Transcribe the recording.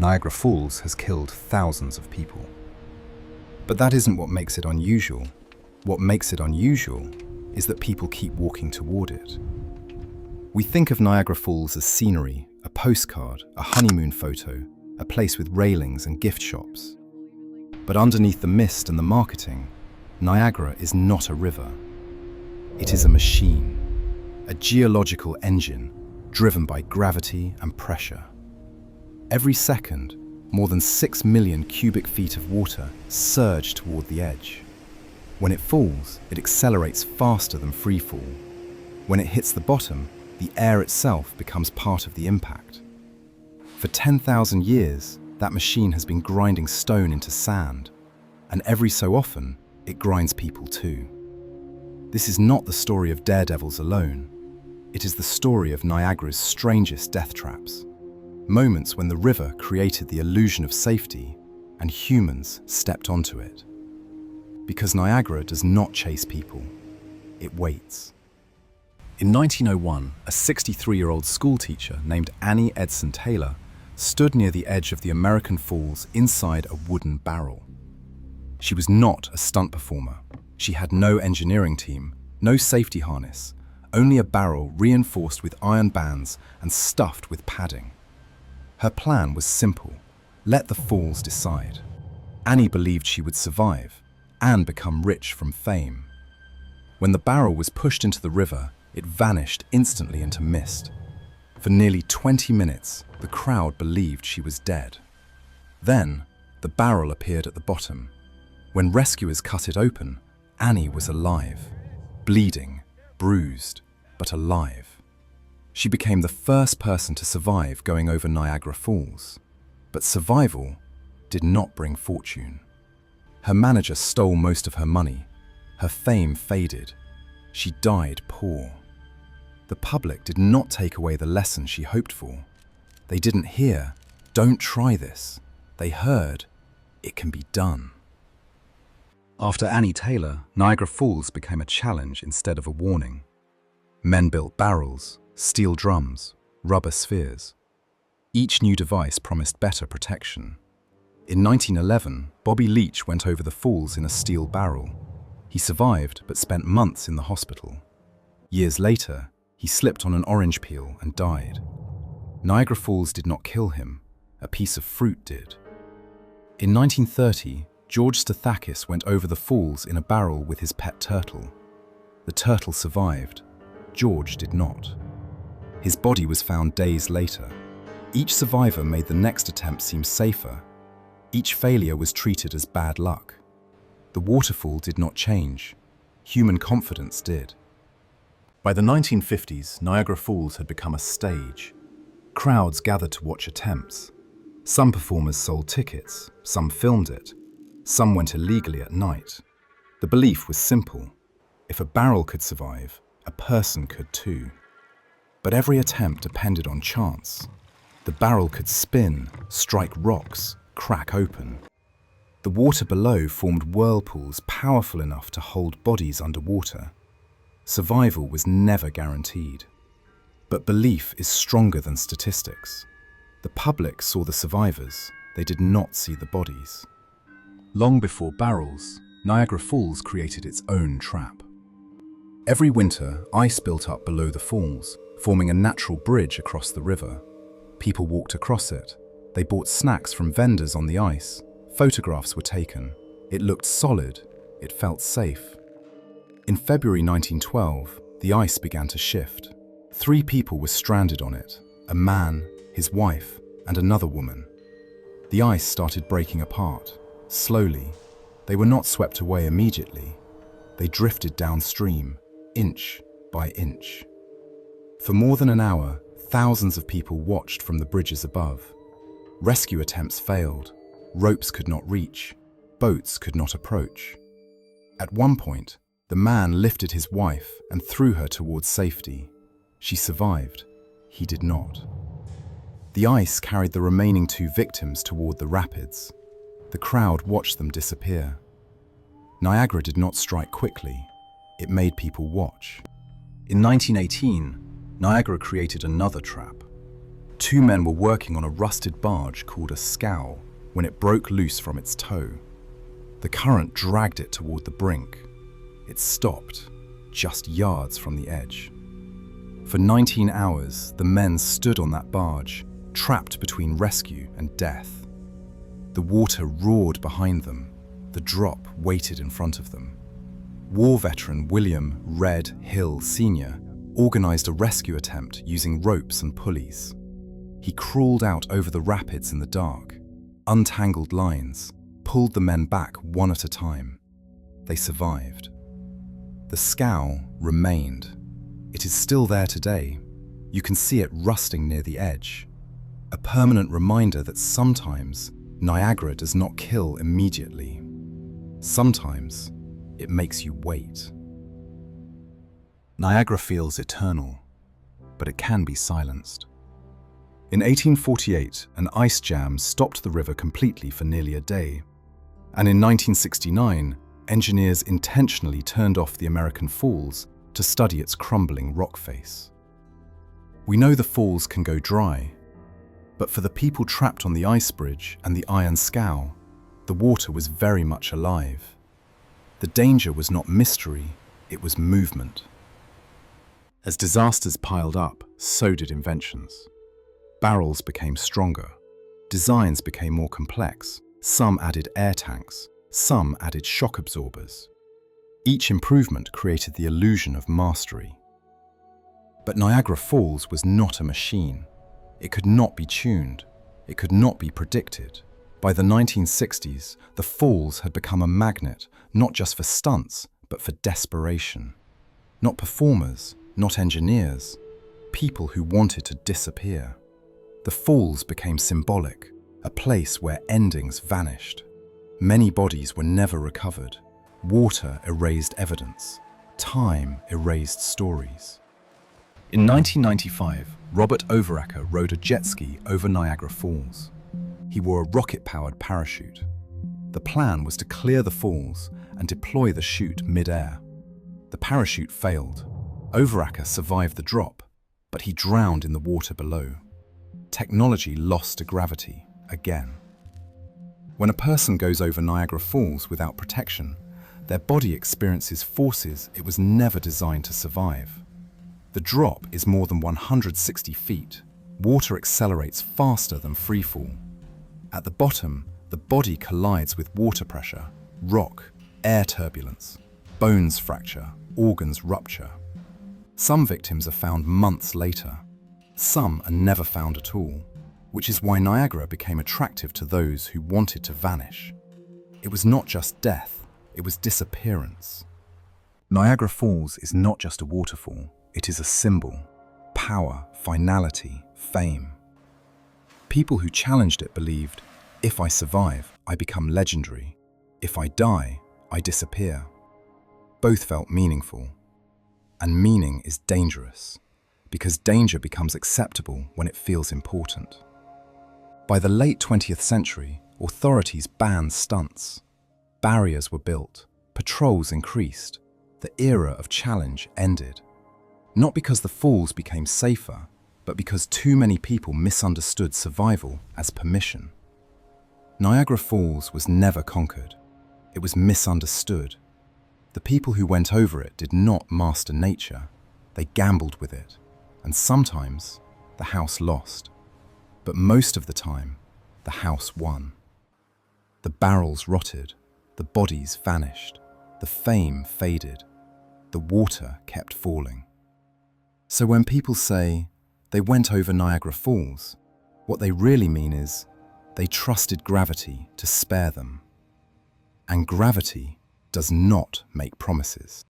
Niagara Falls has killed thousands of people. But that isn't what makes it unusual. What makes it unusual is that people keep walking toward it. We think of Niagara Falls as scenery, a postcard, a honeymoon photo, a place with railings and gift shops. But underneath the mist and the marketing, Niagara is not a river. It is a machine, a geological engine driven by gravity and pressure. Every second, more than 6 million cubic feet of water surge toward the edge. When it falls, it accelerates faster than free fall. When it hits the bottom, the air itself becomes part of the impact. For 10,000 years, that machine has been grinding stone into sand, and every so often, it grinds people too. This is not the story of daredevils alone. It is the story of Niagara's strangest death traps. Moments when the river created the illusion of safety and humans stepped onto it. Because Niagara does not chase people, it waits. In 1901, a 63-year-old schoolteacher named Annie Edson Taylor stood near the edge of the American Falls inside a wooden barrel. She was not a stunt performer. She had no engineering team, no safety harness, only a barrel reinforced with iron bands and stuffed with padding. Her plan was simple: let the falls decide. Annie believed she would survive and become rich from fame. When the barrel was pushed into the river, it vanished instantly into mist. For nearly 20 minutes, the crowd believed she was dead. Then, the barrel appeared at the bottom. When rescuers cut it open, Annie was alive, bleeding, bruised, but alive. She became the first person to survive going over Niagara Falls. But survival did not bring fortune. Her manager stole most of her money. Her fame faded. She died poor. The public did not take away the lesson she hoped for. They didn't hear, "Don't try this." They heard, "It can be done." After Annie Taylor, Niagara Falls became a challenge instead of a warning. Men built barrels, steel drums, rubber spheres. Each new device promised better protection. In 1911, Bobby Leach went over the falls in a steel barrel. He survived but spent months in the hospital. Years later, he slipped on an orange peel and died. Niagara Falls did not kill him. A piece of fruit did. In 1930, George Stathakis went over the falls in a barrel with his pet turtle. The turtle survived. George did not. His body was found days later. Each survivor made the next attempt seem safer. Each failure was treated as bad luck. The waterfall did not change. Human confidence did. By the 1950s, Niagara Falls had become a stage. Crowds gathered to watch attempts. Some performers sold tickets, some filmed it, some went illegally at night. The belief was simple: if a barrel could survive, a person could too. But every attempt depended on chance. The barrel could spin, strike rocks, crack open. The water below formed whirlpools powerful enough to hold bodies underwater. Survival was never guaranteed. But belief is stronger than statistics. The public saw the survivors, they did not see the bodies. Long before barrels, Niagara Falls created its own trap. Every winter, ice built up below the falls, forming a natural bridge across the river. People walked across it. They bought snacks from vendors on the ice. Photographs were taken. It looked solid. It felt safe. In February 1912, the ice began to shift. 3 people were stranded on it: a man, his wife, and another woman. The ice started breaking apart. Slowly. They were not swept away immediately. They drifted downstream, inch by inch. For more than an hour, thousands of people watched from the bridges above. Rescue attempts failed. Ropes could not reach. Boats could not approach. At one point, the man lifted his wife and threw her towards safety. She survived. He did not. The ice carried the remaining 2 victims toward the rapids. The crowd watched them disappear. Niagara did not strike quickly. It made people watch. In 1918, Niagara created another trap. Two men were working on a rusted barge called a scow when it broke loose from its tow. The current dragged it toward the brink. It stopped, just yards from the edge. For 19 hours, the men stood on that barge, trapped between rescue and death. The water roared behind them. The drop waited in front of them. War veteran William "Red" Hill Sr. organized a rescue attempt using ropes and pulleys. He crawled out over the rapids in the dark, untangled lines, pulled the men back one at a time. They survived. The scow remained. It is still there today. You can see it rusting near the edge. A permanent reminder that sometimes Niagara does not kill immediately. Sometimes it makes you wait. Niagara feels eternal, but it can be silenced. In 1848, an ice jam stopped the river completely for nearly a day. And in 1969, engineers intentionally turned off the American Falls to study its crumbling rock face. We know the falls can go dry, but for the people trapped on the ice bridge and the iron scow, the water was very much alive. The danger was not mystery, it was movement. As disasters piled up, so did inventions. Barrels became stronger. Designs became more complex. Some added air tanks. Some added shock absorbers. Each improvement created the illusion of mastery. But Niagara Falls was not a machine. It could not be tuned. It could not be predicted. By the 1960s, the falls had become a magnet, not just for stunts, but for desperation. Not performers, not engineers, people who wanted to disappear. The falls became symbolic, a place where endings vanished. Many bodies were never recovered. Water erased evidence. Time erased stories. In 1995, Robert Overacker rode a jet ski over Niagara Falls. He wore a rocket-powered parachute. The plan was to clear the falls and deploy the chute mid-air. The parachute failed. Overacker survived the drop, but he drowned in the water below. Technology lost to gravity again. When a person goes over Niagara Falls without protection, their body experiences forces it was never designed to survive. The drop is more than 160 feet. Water accelerates faster than freefall. At the bottom, the body collides with water pressure, rock, air turbulence, bones fracture, organs rupture. Some victims are found months later. Some are never found at all, which is why Niagara became attractive to those who wanted to vanish. It was not just death, it was disappearance. Niagara Falls is not just a waterfall, it is a symbol. Power, finality, fame. People who challenged it believed, if I survive, I become legendary. If I die, I disappear. Both felt meaningful. And meaning is dangerous, because danger becomes acceptable when it feels important. By the late 20th century, authorities banned stunts. Barriers were built, patrols increased, the era of challenge ended. Not because the falls became safer, but because too many people misunderstood survival as permission. Niagara Falls was never conquered. It was misunderstood. The people who went over it did not master nature. They gambled with it, and sometimes the house lost. But most of the time, the house won. The barrels rotted, the bodies vanished, the fame faded, the water kept falling. So when people say they went over Niagara Falls, what they really mean is they trusted gravity to spare them. And gravity does not make promises.